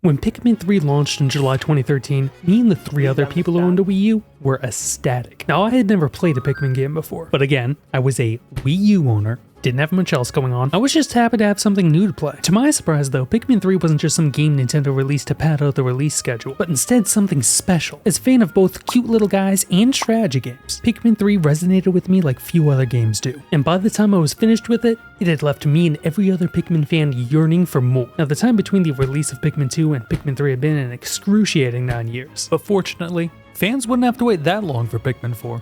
When Pikmin 3 launched in July 2013, me and the 3 other people who owned a Wii U were ecstatic. Now, I had never played a Pikmin game before, but again, I was a Wii U owner, didn't have much else going on. I was just happy to have something new to play. To my surprise though, Pikmin 3 wasn't just some game Nintendo released to pad out the release schedule, but instead something special. As a fan of both cute little guys and strategy games, Pikmin 3 resonated with me like few other games do. And by the time I was finished with it, it had left me and every other Pikmin fan yearning for more. Now, the time between the release of Pikmin 2 and Pikmin 3 had been an excruciating 9 years. But fortunately, fans wouldn't have to wait that long for Pikmin 4.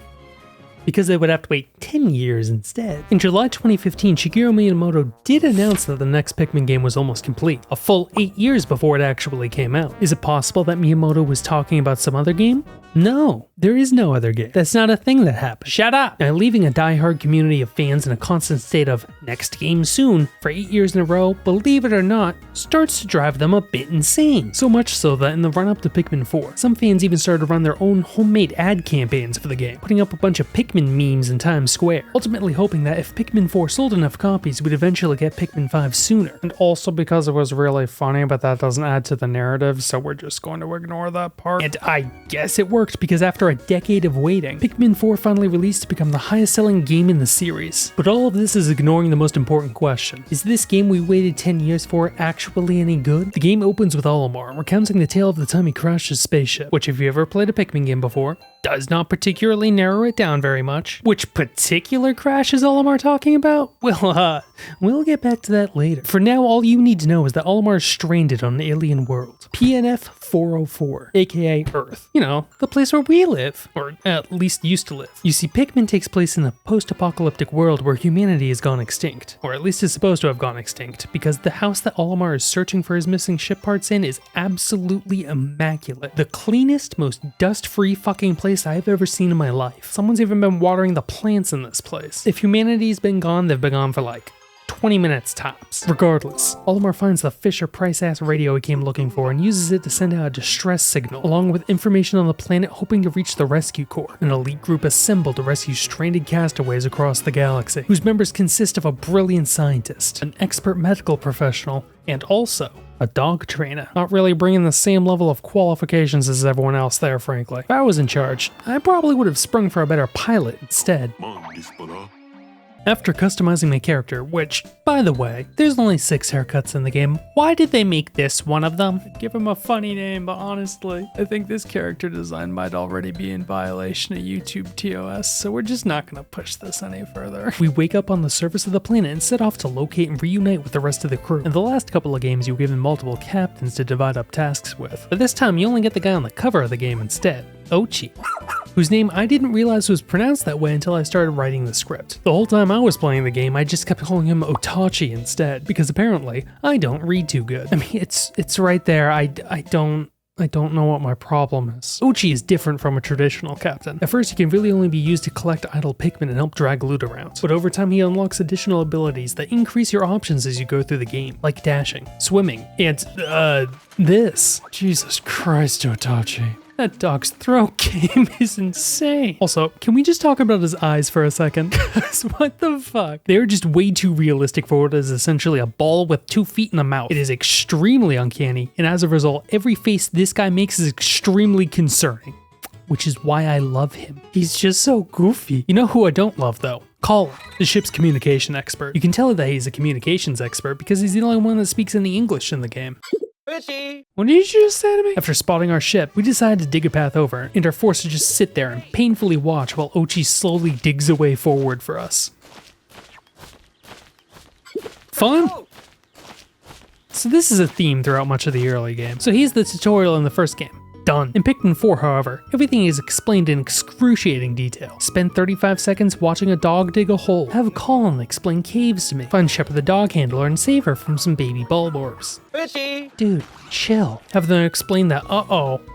Because they would have to wait 10 years instead. In July 2015, Shigeru Miyamoto did announce that the next Pikmin game was almost complete, a full 8 years before it actually came out. Is it possible that Miyamoto was talking about some other game? No, there is no other game. That's not a thing that happened. Shut up! Now, leaving a die-hard community of fans in a constant state of next game soon for 8 years in a row, believe it or not, starts to drive them a bit insane. So much so that in the run-up to Pikmin 4, some fans even started to run their own homemade ad campaigns for the game, putting up a bunch of Pikmin memes in Times Square, ultimately hoping that if Pikmin 4 sold enough copies, we'd eventually get Pikmin 5 sooner. And also because it was really funny, but that doesn't add to the narrative, so we're just going to ignore that part. And I guess it worked, because after a decade of waiting, Pikmin 4 finally released to become the highest selling game in the series. But all of this is ignoring the most important question. Is this game we waited 10 years for actually any good? The game opens with Olimar, recounting the tale of the time he crashed his spaceship, which if you ever played a Pikmin game before, does not particularly narrow it down very much. Which particular crash is Olimar talking about? Well, we'll get back to that later. For now, all you need to know is that Olimar is stranded on an alien world. PNF 404, aka Earth. You know, the place where we live, or at least used to live. You see, Pikmin takes place in a post-apocalyptic world where humanity has gone extinct, or at least is supposed to have gone extinct, because the house that Olimar is searching for his missing ship parts in is absolutely immaculate. The cleanest, most dust-free fucking place I've ever seen in my life. Someone's even been watering the plants in this place. If humanity's been gone, they've been gone for like 20 minutes tops. Regardless, Olimar finds the Fisher-Price-ass radio he came looking for and uses it to send out a distress signal, along with information on the planet hoping to reach the rescue corps, an elite group assembled to rescue stranded castaways across the galaxy, whose members consist of a brilliant scientist, an expert medical professional, and also a dog trainer. Not really bringing the same level of qualifications as everyone else there, frankly. If I was in charge, I probably would have sprung for a better pilot instead. After customizing my character, which, by the way, there's only 6 haircuts in the game, why did they make this one of them? Give him a funny name, but honestly, I think this character design might already be in violation of YouTube TOS, so we're just not gonna push this any further. We wake up on the surface of the planet and set off to locate and reunite with the rest of the crew. In the last couple of games, you were given multiple captains to divide up tasks with, but this time you only get the guy on the cover of the game instead, Ochi, whose name I didn't realize was pronounced that way until I started writing the script. The whole time I was playing the game, I just kept calling him Otachi instead, because apparently I don't read too good. I mean, it's right there. I don't know what my problem is. Ochi is different from a traditional captain. At first, he can really only be used to collect idle Pikmin and help drag loot around, but over time he unlocks additional abilities that increase your options as you go through the game, like dashing, swimming, and this. Jesus Christ, Otachi. That dog's throat game is insane. Also, can we just talk about his eyes for a second? Because what the fuck? They're just way too realistic for what is essentially a ball with 2 feet in a mouth. It is extremely uncanny, and as a result, every face this guy makes is extremely concerning. Which is why I love him. He's just so goofy. You know who I don't love though? Colin, the ship's communication expert. You can tell that he's a communications expert because he's the only one that speaks any English in the game. Fishy. What did you just say to me? After spotting our ship, we decided to dig a path over and are forced to just sit there and painfully watch while Ochi slowly digs away forward for us. Fun? So this is a theme throughout much of the early game. So here's the tutorial in the first game. Done. In Pikmin 4, however, everything is explained in excruciating detail. Spend 35 seconds watching a dog dig a hole. Have Colin explain caves to me. Find Shepard the dog handler and save her from some baby bulb orbs. Fishy! Dude, chill. Have them explain that,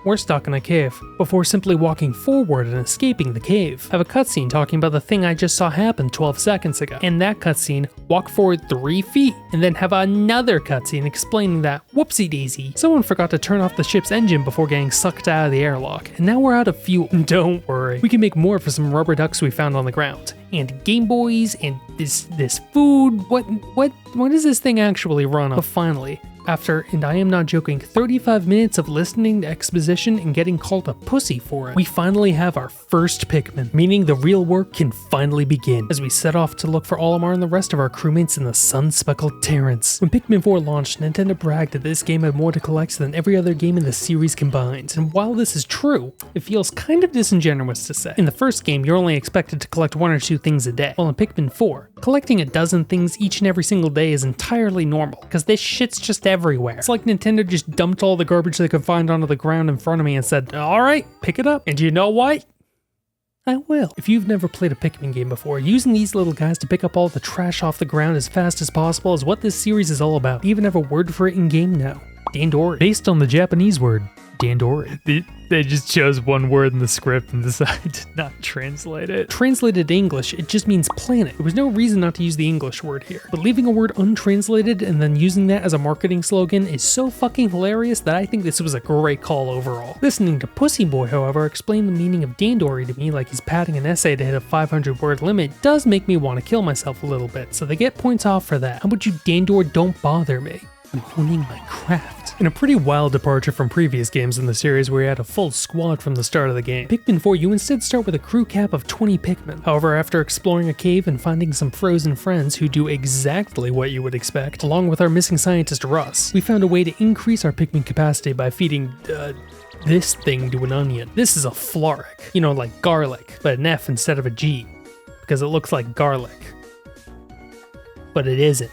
we're stuck in a cave, before simply walking forward and escaping the cave. Have a cutscene talking about the thing I just saw happen 12 seconds ago. In that cutscene, walk forward 3 feet, and then have another cutscene explaining that, whoopsie daisy, someone forgot to turn off the ship's engine before getting sucked out of the airlock, and now we're out of fuel. Don't worry, we can make more for some rubber ducks we found on the ground. And Game Boys, and this food, what does this thing actually run on? But finally, after, and I am not joking, 35 minutes of listening to exposition and getting called a pussy for it, we finally have our first Pikmin, meaning the real work can finally begin, as we set off to look for Olimar and the rest of our crewmates in the sun-speckled Terrans. When Pikmin 4 launched, Nintendo bragged that this game had more to collect than every other game in the series combined, and while this is true, it feels kind of disingenuous to say. In the first game, you're only expected to collect 1 or 2 things a day, while in Pikmin 4, collecting a dozen things each and every single day is entirely normal, because this shit's just everywhere. It's like Nintendo just dumped all the garbage they could find onto the ground in front of me and said, alright, pick it up. And you know what? I will. If you've never played a Pikmin game before, using these little guys to pick up all the trash off the ground as fast as possible is what this series is all about. They even have a word for it in game now. Dandori. Based on the Japanese word, Dandori. They just chose one word in the script and decided to not translate it. Translated to English, it just means planet. There was no reason not to use the English word here. But leaving a word untranslated and then using that as a marketing slogan is so fucking hilarious that I think this was a great call overall. Listening to Pussy Boy, however, explain the meaning of Dandori to me like he's padding an essay to hit a 500 word limit does make me want to kill myself a little bit, so they get points off for that. How about you, Dandor, don't bother me? I'm honing my craft. In a pretty wild departure from previous games in the series where you had a full squad from the start of the game, Pikmin 4 you instead start with a crew cap of 20 Pikmin. However, after exploring a cave and finding some frozen friends who do exactly what you would expect, along with our missing scientist Russ, we found a way to increase our Pikmin capacity by feeding, this thing to an onion. This is a Floric. You know, like garlic, but an F instead of a G, because it looks like garlic. But it isn't.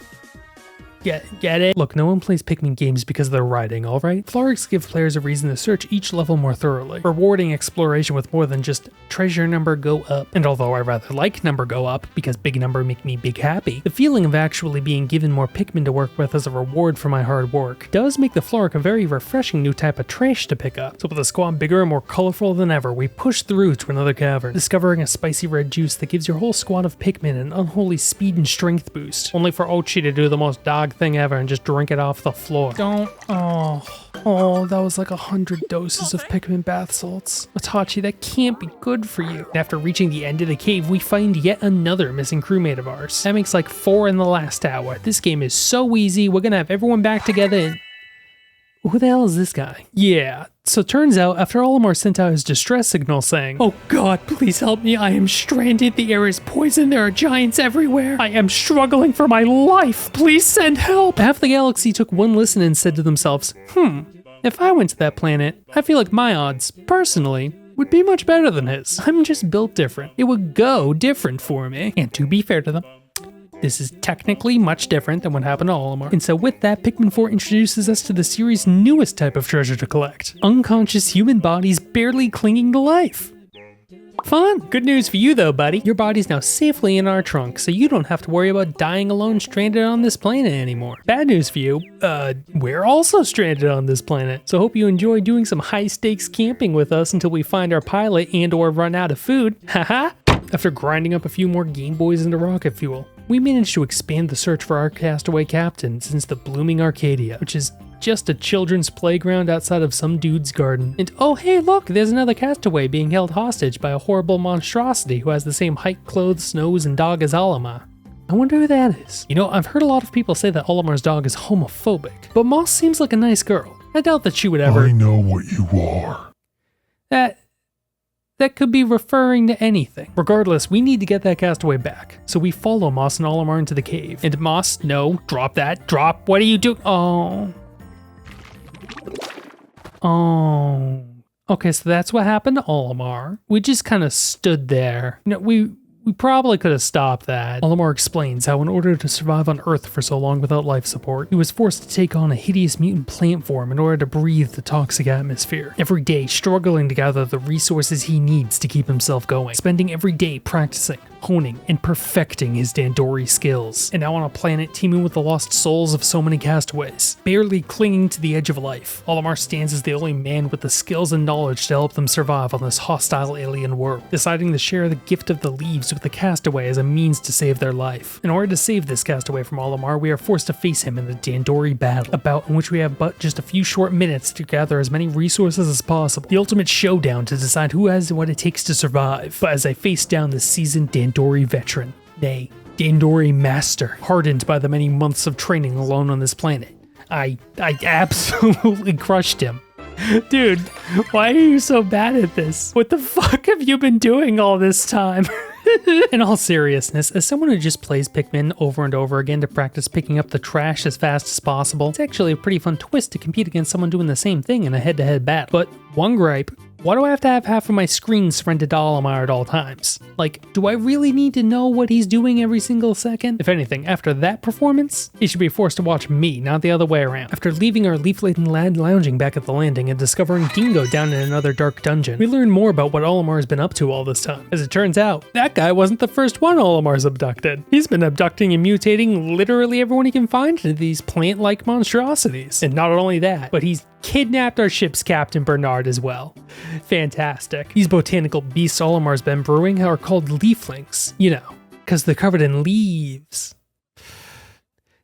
Get it? Look, no one plays Pikmin games because of their writing, alright? Florics give players a reason to search each level more thoroughly, rewarding exploration with more than just treasure number go up. And although I rather like number go up, because big number make me big happy, the feeling of actually being given more Pikmin to work with as a reward for my hard work does make the Floric a very refreshing new type of trash to pick up. So with a squad bigger and more colorful than ever, we push through to another cavern, discovering a spicy red juice that gives your whole squad of Pikmin an unholy speed and strength boost, only for Ochi to do the most dog thing ever and just drink it off the floor. Oh, that was like 100 doses of Pikmin bath salts. Itachi, that can't be good for you. After reaching the end of the cave, we find yet another missing crewmate of ours. That makes like 4 in the last hour. This game is so easy, we're gonna have everyone back together and... Who the hell is this guy? Yeah, so turns out after Olimar sent out his distress signal saying, "Oh god, please help me, I am stranded, the air is poisoned, there are giants everywhere, I am struggling for my life, please send help." Half the galaxy took one listen and said to themselves, if I went to that planet, I feel like my odds, personally, would be much better than his. I'm just built different. It would go different for me. And to be fair to them, this is technically much different than what happened to Olimar. And so with that, Pikmin 4 introduces us to the series' newest type of treasure to collect. Unconscious human bodies barely clinging to life. Fun! Good news for you though, buddy. Your body's now safely in our trunk, so you don't have to worry about dying alone stranded on this planet anymore. Bad news for you, we're also stranded on this planet. So hope you enjoy doing some high-stakes camping with us until we find our pilot and or run out of food. Haha! After grinding up a few more Game Boys into rocket fuel, we managed to expand the search for our castaway captain since the blooming Arcadia, which is just a children's playground outside of some dude's garden. And oh hey look, there's another castaway being held hostage by a horrible monstrosity who has the same height, clothes, nose, and dog as Olimar. I wonder who that is. You know, I've heard a lot of people say that Olimar's dog is homophobic, but Moss seems like a nice girl. I doubt that she would ever— I know what you are. That could be referring to anything. Regardless, we need to get that castaway back. So we follow Moss and Olimar into the cave. And Moss, no, drop that, drop, what are you doing? Oh. Okay, so that's what happened to Olimar. We just kind of stood there. You know, we probably could have stopped that. Olimar explains how in order to survive on Earth for so long without life support, he was forced to take on a hideous mutant plant form in order to breathe the toxic atmosphere. Every day struggling to gather the resources he needs to keep himself going, spending every day practicing, honing, and perfecting his Dandori skills. And now on a planet teeming with the lost souls of so many castaways, barely clinging to the edge of life, Olimar stands as the only man with the skills and knowledge to help them survive on this hostile alien world, deciding to share the gift of the leaves with the castaway as a means to save their life. In order to save this castaway from Olimar, we are forced to face him in the Dandori battle, a bout in which we have but just a few short minutes to gather as many resources as possible. The ultimate showdown to decide who has what it takes to survive. But as I face down this seasoned Dandori veteran, nay, Dandori master, hardened by the many months of training alone on this planet, I absolutely crushed him. Dude, why are you so bad at this? What the fuck have you been doing all this time? In all seriousness, as someone who just plays Pikmin over and over again to practice picking up the trash as fast as possible, it's actually a pretty fun twist to compete against someone doing the same thing in a head-to-head battle. But one gripe, why do I have to have half of my screen surrendered to Olimar at all times? Like, do I really need to know what he's doing every single second? If anything, after that performance, he should be forced to watch me, not the other way around. After leaving our leaf-laden lad lounging back at the landing and discovering Dingo down in another dark dungeon, we learn more about what Olimar's been up to all this time. As it turns out, that guy wasn't the first one Olimar's abducted. He's been abducting and mutating literally everyone he can find into these plant-like monstrosities. And not only that, but he's kidnapped our ship's captain Bernard as well. Fantastic. These botanical beasts Olimar's been brewing are called leaflings, you know, because they're covered in leaves.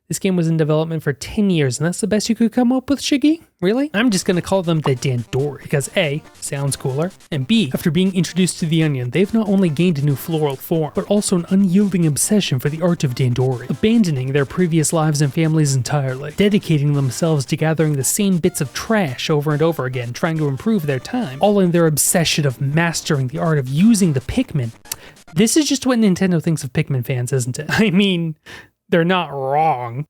This game was in development for 10 years, and that's the best you could come up with, Shiggy? Really? I'm just gonna call them the Dandori, because A, sounds cooler, and B, after being introduced to the onion, they've not only gained a new floral form, but also an unyielding obsession for the art of Dandori, abandoning their previous lives and families entirely, dedicating themselves to gathering the same bits of trash over and over again, trying to improve their time, all in their obsession of mastering the art of using the Pikmin. This is just what Nintendo thinks of Pikmin fans, isn't it? I mean, they're not wrong.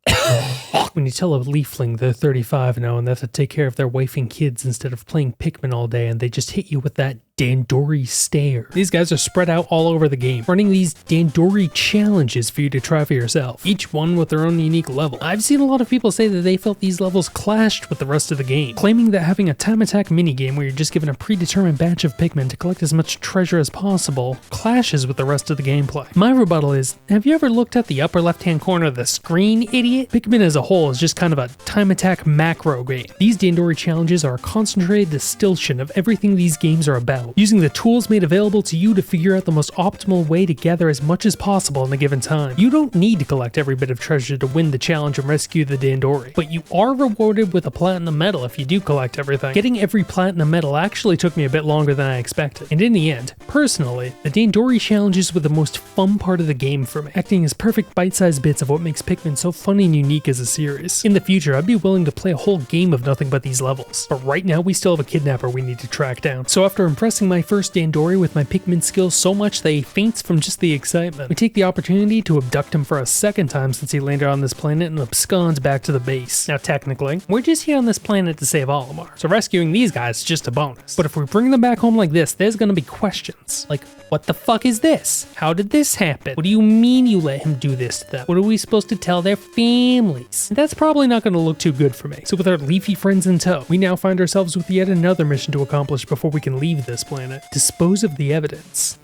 When you tell a leafling they're 35 now and they have to take care of their wife and kids instead of playing Pikmin all day, and they just hit you with that Dandori stare. These guys are spread out all over the game, running these Dandori challenges for you to try for yourself, each one with their own unique level. I've seen a lot of people say that they felt these levels clashed with the rest of the game, claiming that having a time attack minigame where you're just given a predetermined batch of Pikmin to collect as much treasure as possible clashes with the rest of the gameplay. My rebuttal is, have you ever looked at the upper left-hand corner of the screen, idiot? Pikmin as a whole is just kind of a time attack macro game. These Dandori challenges are a concentrated distillation of everything these games are about, using the tools made available to you to figure out the most optimal way to gather as much as possible in a given time. You don't need to collect every bit of treasure to win the challenge and rescue the Dandori, but you are rewarded with a platinum medal if you do collect everything. Getting every platinum medal actually took me a bit longer than I expected, and in the end, personally, the Dandori challenges were the most fun part of the game for me, acting as perfect bite-sized bits of what makes Pikmin so fun and unique as a series. In the future, I'd be willing to play a whole game of nothing but these levels, but right now we still have a kidnapper we need to track down. So after impressing my first Dandori with my Pikmin skills so much that he faints from just the excitement, we take the opportunity to abduct him for a second time since he landed on this planet and absconds back to the base. Now technically, we're just here on this planet to save Olimar, so rescuing these guys is just a bonus. But if we bring them back home like this, there's gonna be questions. Like, what the fuck is this? How did this happen? What do you mean you let him do this to them? What are we supposed to tell their families? That's probably not gonna look too good for me. So with our leafy friends in tow, we now find ourselves with yet another mission to accomplish before we can leave this planet. Dispose of the evidence.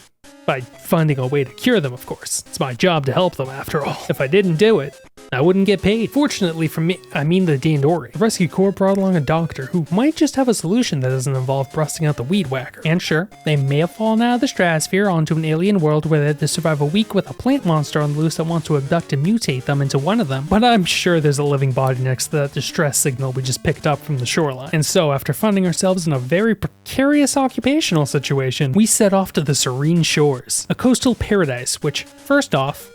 By finding a way to cure them, of course. It's my job to help them, after all. If I didn't do it, I wouldn't get paid. Fortunately for me, I mean the Dandori, the rescue corps brought along a doctor who might just have a solution that doesn't involve busting out the weed whacker. And sure, they may have fallen out of the stratosphere onto an alien world where they had to survive a week with a plant monster on the loose that wants to abduct and mutate them into one of them, but I'm sure there's a living body next to that distress signal we just picked up from the shoreline. And so, after finding ourselves in a very precarious occupational situation, we set off to the serene shores, a coastal paradise which, first off,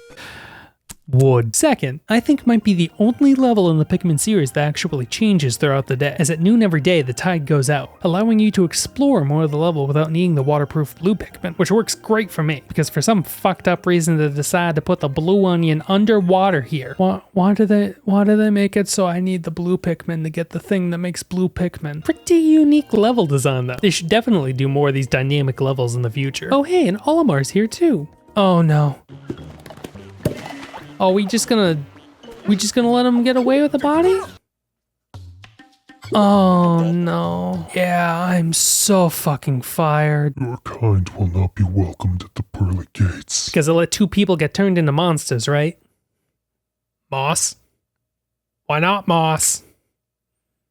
wood. Second, I think might be the only level in the Pikmin series that actually changes throughout the day, as at noon every day the tide goes out, allowing you to explore more of the level without needing the waterproof blue Pikmin, which works great for me, because for some fucked up reason they decide to put the blue onion underwater here. Why do they make it so I need the blue Pikmin to get the thing that makes blue Pikmin? Pretty unique level design though. They should definitely do more of these dynamic levels in the future. Oh hey, and Olimar's here too. Oh no. Oh, we just gonna let him get away with the body? Oh no. Yeah, I'm so fucking fired. Your kind will not be welcomed at the pearly gates. Because I let two people get turned into monsters, right? Moss? Why not Moss?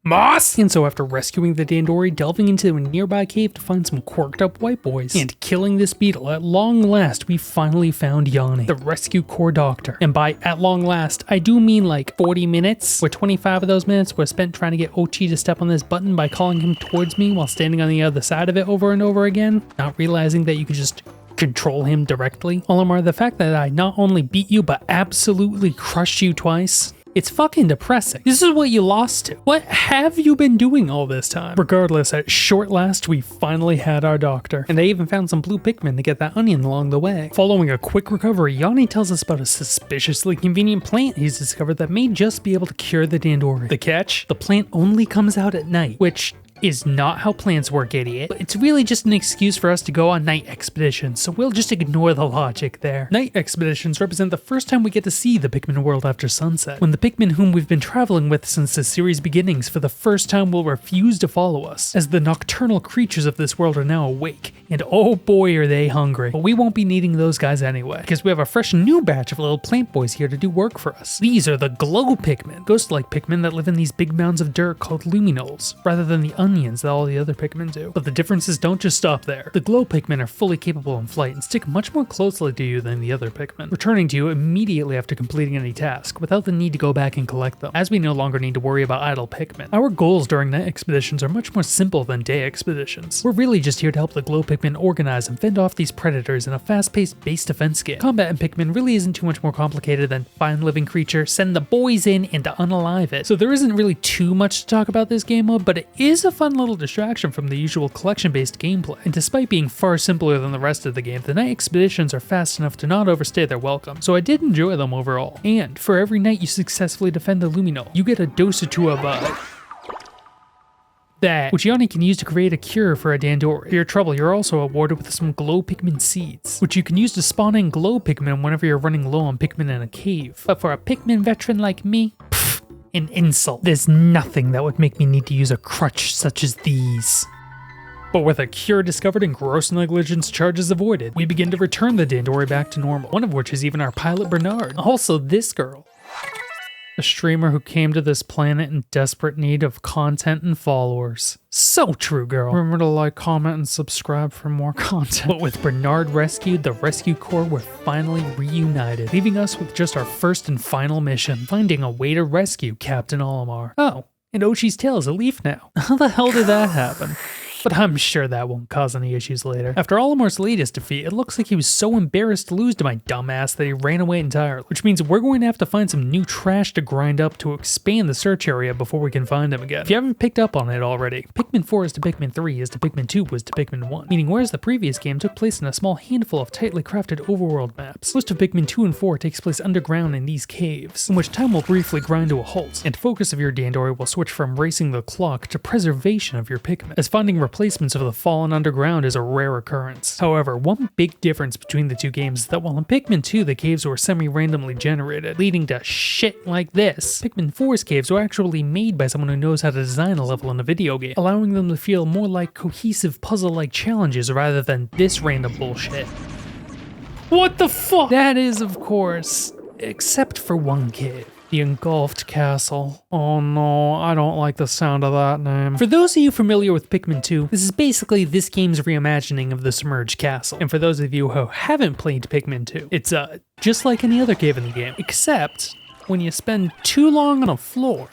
Moss! And so after rescuing the Dandori, delving into a nearby cave to find some quirked up white boys, and killing this beetle, at long last we finally found Yanni, the rescue corps doctor. And by at long last, I do mean like 40 minutes, where 25 of those minutes were spent trying to get Ochi to step on this button by calling him towards me while standing on the other side of it over and over again, not realizing that you could just control him directly. Olimar, the fact that I not only beat you but absolutely crushed you twice, It's fucking depressing. This is what you lost to. What have you been doing all this time? Regardless, at short last, we finally had our doctor. And they even found some blue Pikmin to get that onion along the way. Following a quick recovery, Yanni tells us about a suspiciously convenient plant he's discovered that may just be able to cure the Dandori. The catch? The plant only comes out at night, which is not how plants work, idiot. But it's really just an excuse for us to go on night expeditions, so we'll just ignore the logic there. Night expeditions represent the first time we get to see the Pikmin world after sunset, when the Pikmin whom we've been traveling with since the series beginnings for the first time will refuse to follow us, as the nocturnal creatures of this world are now awake, and oh boy are they hungry. But we won't be needing those guys anyway, because we have a fresh new batch of little plant boys here to do work for us. These are the glow Pikmin, ghost-like Pikmin that live in these big mounds of dirt called luminoles, rather than the onions that all the other Pikmin do. But the differences don't just stop there. The glow Pikmin are fully capable in flight and stick much more closely to you than the other Pikmin, returning to you immediately after completing any task, without the need to go back and collect them, as we no longer need to worry about idle Pikmin. Our goals during night expeditions are much more simple than day expeditions. We're really just here to help the glow Pikmin organize and fend off these predators in a fast-paced base defense game. Combat in Pikmin really isn't too much more complicated than find living creature, send the boys in, and to unalive it. So there isn't really too much to talk about this game mode, but it is a fun little distraction from the usual collection-based gameplay. And despite being far simpler than the rest of the game, the night expeditions are fast enough to not overstay their welcome, so I did enjoy them overall. And for every night you successfully defend the Luminol, you get a dose or two of that, which Yanni can use to create a cure for a Dandori. For your trouble, you're also awarded with some glow Pikmin seeds, which you can use to spawn in glow Pikmin whenever you're running low on Pikmin in a cave. But for a Pikmin veteran like me, an insult. There's nothing that would make me need to use a crutch such as these. But with a cure discovered and gross negligence charges avoided, we begin to return the Dandori back to normal, one of which is even our pilot Bernard. Also this girl. A streamer who came to this planet in desperate need of content and followers. So true, girl. Remember to like, comment, and subscribe for more content. But with Bernard rescued, the Rescue Corps were finally reunited, leaving us with just our first and final mission, finding a way to rescue Captain Olimar. Oh, and Ochi's tail is a leaf now. How the hell did that happen? But I'm sure that won't cause any issues later. After Olimar's latest defeat, it looks like he was so embarrassed to lose to my dumbass that he ran away entirely, which means we're going to have to find some new trash to grind up to expand the search area before we can find him again. If you haven't picked up on it already, Pikmin 4 is to Pikmin 3 is to Pikmin 2 was to Pikmin 1, meaning whereas the previous game took place in a small handful of tightly crafted overworld maps, most of Pikmin 2 and 4 takes place underground in these caves, in which time will briefly grind to a halt, and focus of your Dandori will switch from racing the clock to preservation of your Pikmin, as finding replacements of the fallen underground is a rare occurrence. However, one big difference between the two games is that while in Pikmin 2 the caves were semi-randomly generated, leading to shit like this, Pikmin 4's caves were actually made by someone who knows how to design a level in a video game, allowing them to feel more like cohesive puzzle-like challenges rather than this random bullshit. What the fuck? That is, of course, except for one cave. The Engulfed Castle. Oh no, I don't like the sound of that name. For those of you familiar with Pikmin 2, this is basically this game's reimagining of the Submerged Castle. And for those of you who haven't played Pikmin 2, it's just like any other cave in the game, except when you spend too long on a floor.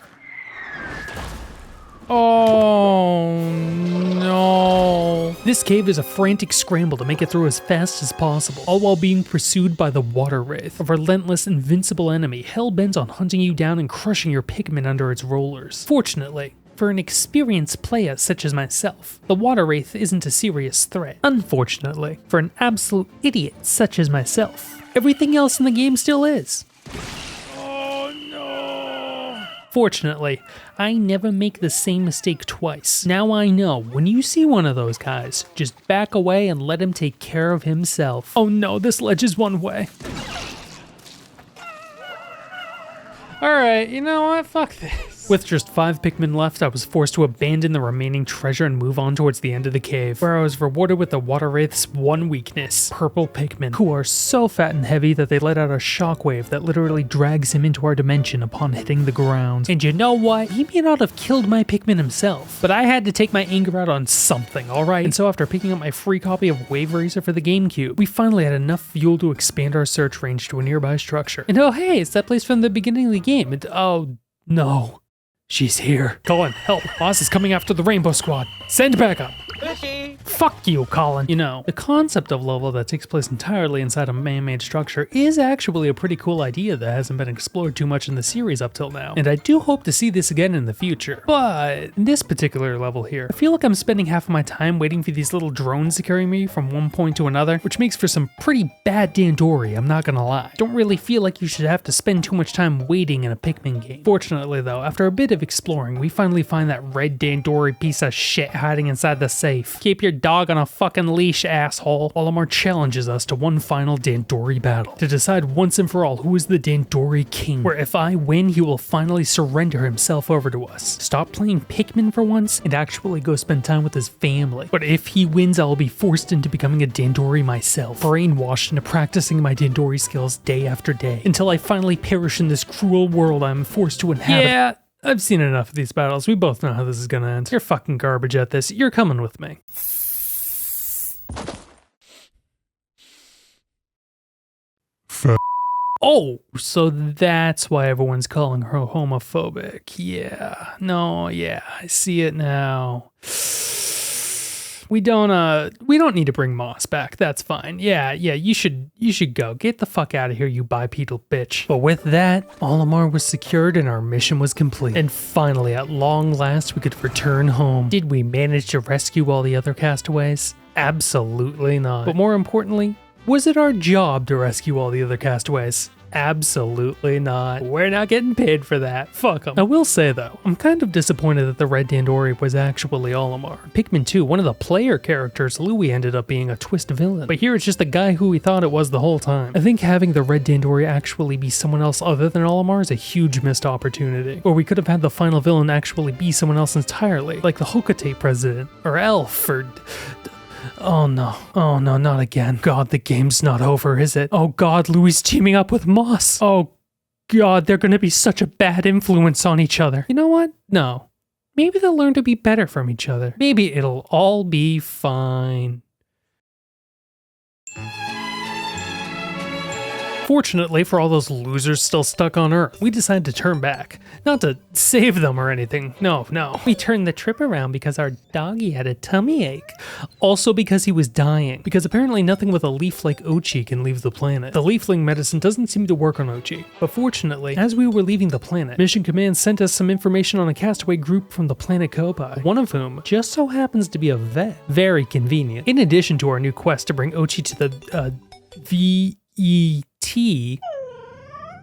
Oh no. This cave is a frantic scramble to make it through as fast as possible, all while being pursued by the Water Wraith, a relentless, invincible enemy hell-bent on hunting you down and crushing your Pikmin under its rollers. Fortunately, for an experienced player such as myself, the Water Wraith isn't a serious threat. Unfortunately, for an absolute idiot such as myself, everything else in the game still is. Fortunately, I never make the same mistake twice. Now I know, when you see one of those guys, just back away and let him take care of himself. Oh no, this ledge is one way. Alright, you know what? Fuck this. With just 5 Pikmin left, I was forced to abandon the remaining treasure and move on towards the end of the cave, where I was rewarded with the Water Wraith's one weakness, purple Pikmin, who are so fat and heavy that they let out a shockwave that literally drags him into our dimension upon hitting the ground. And you know what? He may not have killed my Pikmin himself, but I had to take my anger out on something, alright? And so after picking up my free copy of Wave Racer for the GameCube, we finally had enough fuel to expand our search range to a nearby structure. And oh hey, it's that place from the beginning of the game. And oh no. She's here. Colin, help. Boss is coming after the Rainbow Squad. Send backup. Fuck you, Colin. You know, the concept of level that takes place entirely inside a man-made structure is actually a pretty cool idea that hasn't been explored too much in the series up till now, and I do hope to see this again in the future. But in this particular level here, I feel like I'm spending half of my time waiting for these little drones to carry me from one point to another, which makes for some pretty bad Dandori, I'm not gonna lie. Don't really feel like you should have to spend too much time waiting in a Pikmin game. Fortunately though, after a bit of exploring, we finally find that red Dandori piece of shit hiding inside the safe. Keep your dog on a fucking leash, asshole. Olimar challenges us to one final Dandori battle to decide once and for all who is the Dandori king, where if I win, he will finally surrender himself over to us. Stop playing Pikmin for once and actually go spend time with his family. But if he wins, I will be forced into becoming a Dandori myself, brainwashed into practicing my Dandori skills day after day, until I finally perish in this cruel world I'm forced to inhabit. Yeah, I've seen enough of these battles. We both know how this is gonna end. You're fucking garbage at this. You're coming with me. Oh, so that's why everyone's calling her homophobic. Yeah, no, yeah, I see it now. We don't need to bring Moss back. That's fine. Yeah, you should go. Get the fuck out of here, you bipedal bitch. But with that, Olimar was secured and our mission was complete. And finally, at long last, we could return home. Did we manage to rescue all the other castaways? Absolutely not. But more importantly, was it our job to rescue all the other castaways? Absolutely not. We're not getting paid for that. Fuck them. I will say though, I'm kind of disappointed that the red Dandori was actually Olimar. Pikmin 2, one of the player characters, Louis, ended up being a twist villain. But here it's just the guy who we thought it was the whole time. I think having the red Dandori actually be someone else other than Olimar is a huge missed opportunity. Or we could have had the final villain actually be someone else entirely, like the Hocotate president, or Elf, or... Oh no, not again. God, the game's not over, is it? Oh God, Louis teaming up with Moss. Oh God, they're gonna be such a bad influence on each other. You know what? No. Maybe they'll learn to be better from each other. Maybe it'll all be fine. Fortunately for all those losers still stuck on Earth, we decided to turn back. Not to save them or anything, no. We turned the trip around because our doggy had a tummy ache. Also because he was dying, because apparently nothing with a leaf like Ochi can leave the planet. The leafling medicine doesn't seem to work on Ochi, but fortunately, as we were leaving the planet, Mission Command sent us some information on a castaway group from the planet Kopai, one of whom just so happens to be a vet. Very convenient. In addition to our new quest to bring Ochi to the, VET,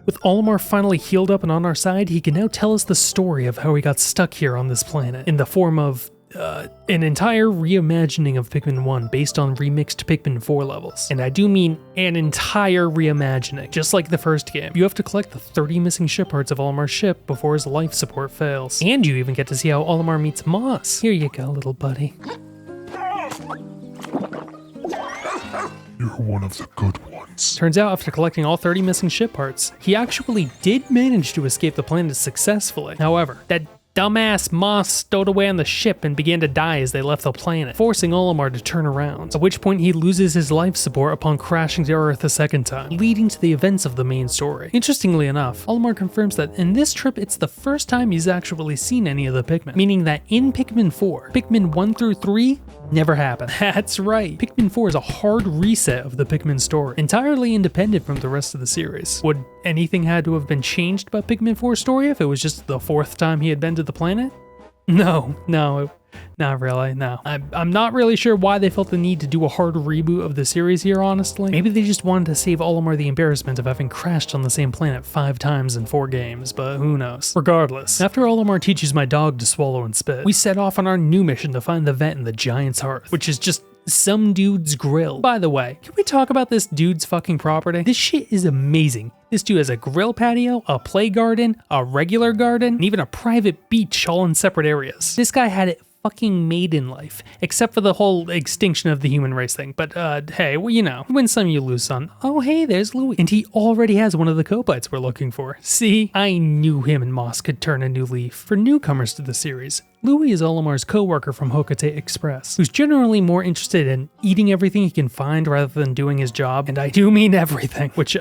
with Olimar finally healed up and on our side, he can now tell us the story of how he got stuck here on this planet in the form of an entire reimagining of Pikmin 1 based on remixed Pikmin 4 levels. And I do mean an entire reimagining. Just like the first game, you have to collect the 30 missing ship parts of Olimar's ship before his life support fails. And you even get to see how Olimar meets Moss. Here you go, little buddy. You're one of the good ones. Turns out after collecting all 30 missing ship parts, he actually did manage to escape the planet successfully. However, that dumbass Moss stowed away on the ship and began to die as they left the planet, forcing Olimar to turn around, at which point he loses his life support upon crashing to Earth a second time, leading to the events of the main story. Interestingly enough, Olimar confirms that in this trip it's the first time he's actually seen any of the Pikmin, meaning that in Pikmin 4, Pikmin 1 through 3 never happened. That's right, Pikmin 4 is a hard reset of the Pikmin story, entirely independent from the rest of the series. Would anything had to have been changed about Pikmin 4's story if it was just the 4th time he had been to the planet? No, not really, no. I'm not really sure why they felt the need to do a hard reboot of the series here, honestly. Maybe they just wanted to save Olimar the embarrassment of having crashed on the same planet 5 times in 4 games, but who knows. Regardless, after Olimar teaches my dog to swallow and spit, we set off on our new mission to find the vet in the Giant's Hearth, which is just some dude's grill. By the way, can we talk about this dude's fucking property? This shit is amazing. This dude has a grill patio, a play garden, a regular garden, and even a private beach all in separate areas. This guy had it fucking made in life, except for the whole extinction of the human race thing. But hey, well, you know, win some, you lose some. Oh hey, there's Louis. And he already has one of the Kopaites we're looking for. See, I knew him and Moss could turn a new leaf. For newcomers to the series, Louis is Olimar's co-worker from Hocotate Express, who's generally more interested in eating everything he can find rather than doing his job, and I do mean everything, which,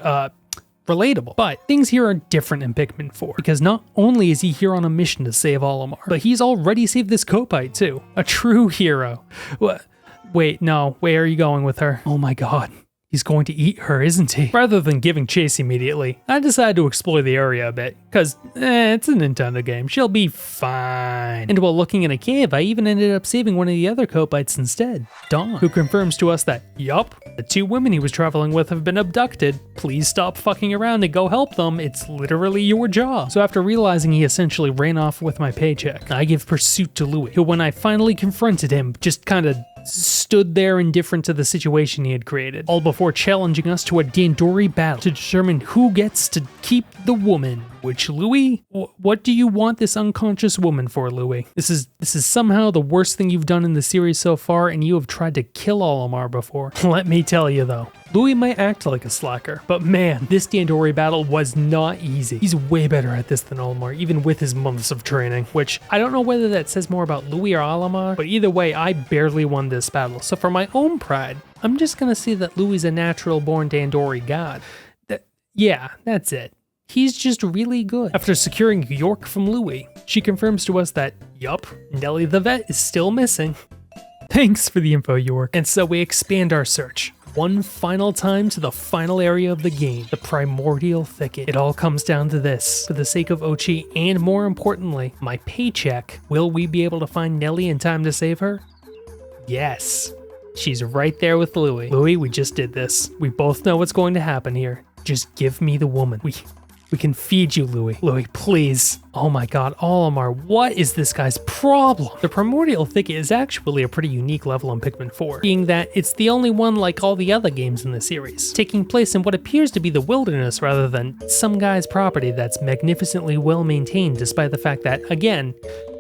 relatable. But things here are different in Pikmin 4, because not only is he here on a mission to save Olimar, but he's already saved this Kopaite too. A true hero. Wait, no. Where are you going with her? Oh my god. He's going to eat her, isn't he? Rather than giving chase immediately, I decided to explore the area a bit, cause it's a Nintendo game, she'll be fine. And while looking in a cave, I even ended up saving one of the other Copites instead, Dawn, who confirms to us that, yup, the 2 women he was traveling with have been abducted. Please stop fucking around and go help them, it's literally your job. So after realizing he essentially ran off with my paycheck, I give pursuit to Louis, who when I finally confronted him, just kinda stood there indifferent to the situation he had created, all before challenging us to a Dandori battle to determine who gets to keep the woman. Which, Louis? What do you want this unconscious woman for, Louis? This is somehow the worst thing you've done in the series so far, and you have tried to kill Olimar before. Let me tell you though, Louis might act like a slacker, but man, this Dandori battle was not easy. He's way better at this than Olimar, even with his months of training, which I don't know whether that says more about Louis or Olimar, but either way, I barely won this battle, so for my own pride, I'm just gonna say that Louis is a natural-born Dandori god. Yeah, that's it. He's just really good. After securing York from Louis, she confirms to us that, yup, Nelly the vet is still missing. Thanks for the info, York. And so we expand our search. One final time to the final area of the game, the Primordial Thicket. It all comes down to this. For the sake of Ochi, and more importantly, my paycheck, will we be able to find Nelly in time to save her? Yes. She's right there with Louis. Louis, we just did this. We both know what's going to happen here. Just give me the woman. We can feed you, Louis. Louis, please. Oh my god, Olimar, what is this guy's problem? The Primordial Thicket is actually a pretty unique level in Pikmin 4, being that it's the only one like all the other games in the series, taking place in what appears to be the wilderness rather than some guy's property that's magnificently well maintained despite the fact that, again,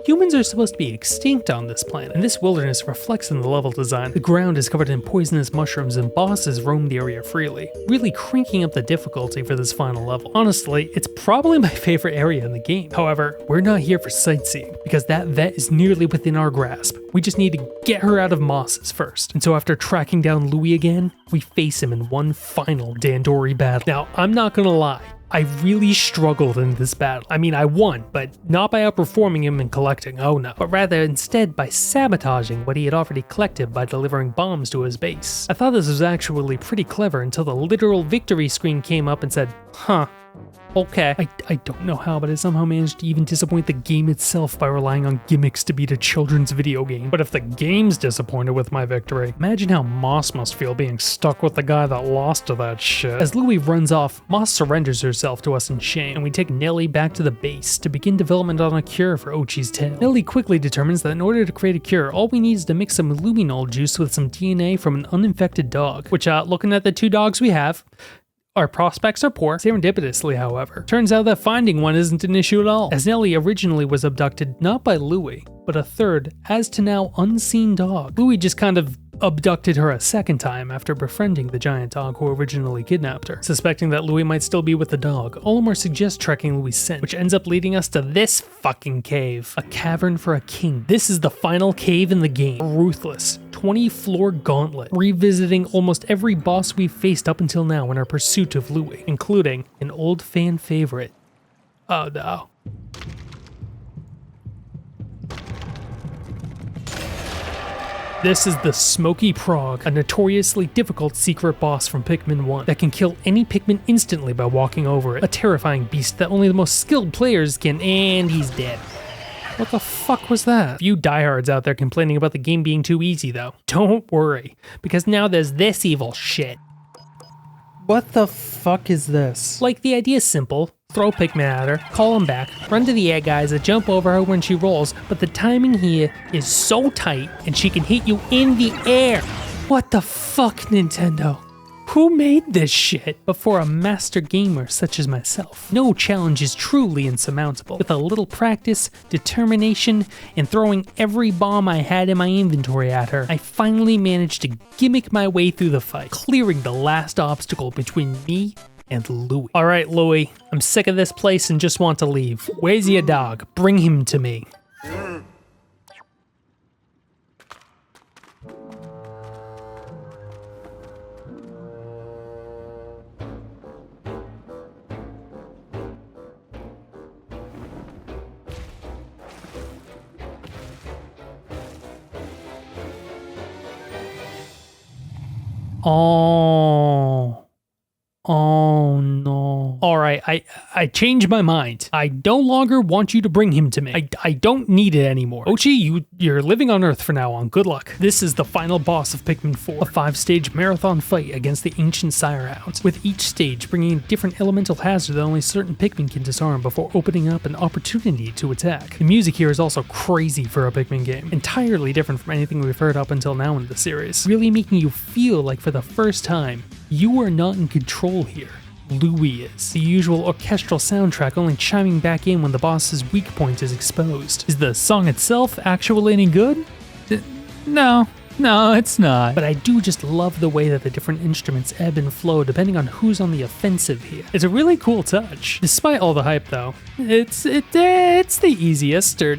humans are supposed to be extinct on this planet, and this wilderness reflects in the level design. The ground is covered in poisonous mushrooms and bosses roam the area freely, really cranking up the difficulty for this final level. Honestly, it's probably my favorite area in the game. However, we're not here for sightseeing, because that vet is nearly within our grasp. We just need to get her out of mosses first. And so after tracking down Louis again, we face him in one final Dandori battle. Now, I'm not gonna lie, I really struggled in this battle. I mean, I won, but not by outperforming him and collecting, oh no, but rather instead by sabotaging what he had already collected by delivering bombs to his base. I thought this was actually pretty clever until the literal victory screen came up and said, huh. Okay. I don't know how, but I somehow managed to even disappoint the game itself by relying on gimmicks to beat a children's video game. But if the game's disappointed with my victory, imagine how Moss must feel being stuck with the guy that lost to that shit. As Louis runs off, Moss surrenders herself to us in shame, and we take Nelly back to the base to begin development on a cure for Ochi's tail. Nelly quickly determines that in order to create a cure, all we need is to mix some luminol juice with some DNA from an uninfected dog, which, looking at the 2 dogs we have, our prospects are poor. Serendipitously, however, turns out that finding one isn't an issue at all, as Nelly originally was abducted not by Louis, but a third, as to now unseen dog. Louis just kind of abducted her a second time after befriending the giant dog who originally kidnapped her. Suspecting that Louis might still be with the dog, Olimar suggests trekking Louis' scent, which ends up leading us to this fucking cave. A cavern for a king. This is the final cave in the game. Ruthless. 20-floor gauntlet, revisiting almost every boss we've faced up until now in our pursuit of Louis, including an old fan favorite. Oh no. This is the Smoky Prog, a notoriously difficult secret boss from Pikmin 1 that can kill any Pikmin instantly by walking over it. A terrifying beast that only the most skilled players can, and he's dead. What the fuck was that? A few diehards out there complaining about the game being too easy though. Don't worry, because now there's this evil shit. What the fuck is this? Like, the idea is simple. Throw Pikmin at her, call them back, run to the air guys that jump over her when she rolls, but the timing here is so tight and she can hit you in the air. What the fuck, Nintendo? Who made this shit? But for a master gamer such as myself, no challenge is truly insurmountable. With a little practice, determination, and throwing every bomb I had in my inventory at her, I finally managed to gimmick my way through the fight, clearing the last obstacle between me and Louis. Alright, Louis, I'm sick of this place and just want to leave. Where's your dog? Bring him to me. Oh. Oh no. Alright, I changed my mind. I no longer want you to bring him to me. I don't need it anymore. Ochi, you're living on Earth from now on. Good luck. This is the final boss of Pikmin 4. A 5-stage marathon fight against the ancient Sire Hounds, with each stage bringing a different elemental hazard that only certain Pikmin can disarm before opening up an opportunity to attack. The music here is also crazy for a Pikmin game. Entirely different from anything we've heard up until now in the series. Really making you feel like for the first time, you are not in control here. Louis is. The usual orchestral soundtrack only chiming back in when the boss's weak point is exposed. Is the song itself actually any good? No, it's not. But I do just love the way that the different instruments ebb and flow depending on who's on the offensive here. It's a really cool touch. Despite all the hype though, it's the easiest, or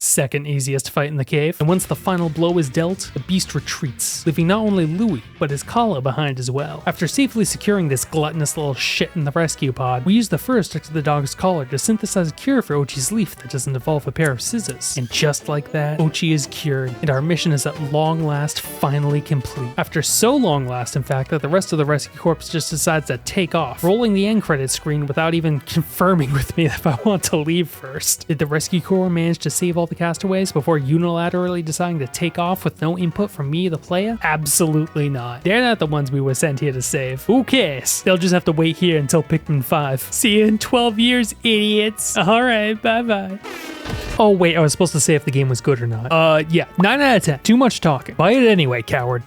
second easiest fight in the cave, and once the final blow is dealt, the beast retreats, leaving not only Louis, but his Kala behind as well. After safely securing this gluttonous little shit in the rescue pod, we use the fur stuck to the dog's collar to synthesize a cure for Ochi's leaf that doesn't involve a pair of scissors. And just like that, Ochi is cured, and our mission is at long last finally complete. After so long last, in fact, that the rest of the rescue corps just decides to take off, rolling the end credits screen without even confirming with me if I want to leave first. Did the rescue corps manage to save all the castaways before unilaterally deciding to take off with no input from me, the player? Absolutely not. They're not the ones we were sent here to save. Who cares? They'll just have to wait here until Pikmin 5. See you in 12 years, idiots. Alright, bye-bye. Oh wait, I was supposed to say if the game was good or not. Yeah, 9 out of 10. Too much talking. Buy it anyway, coward.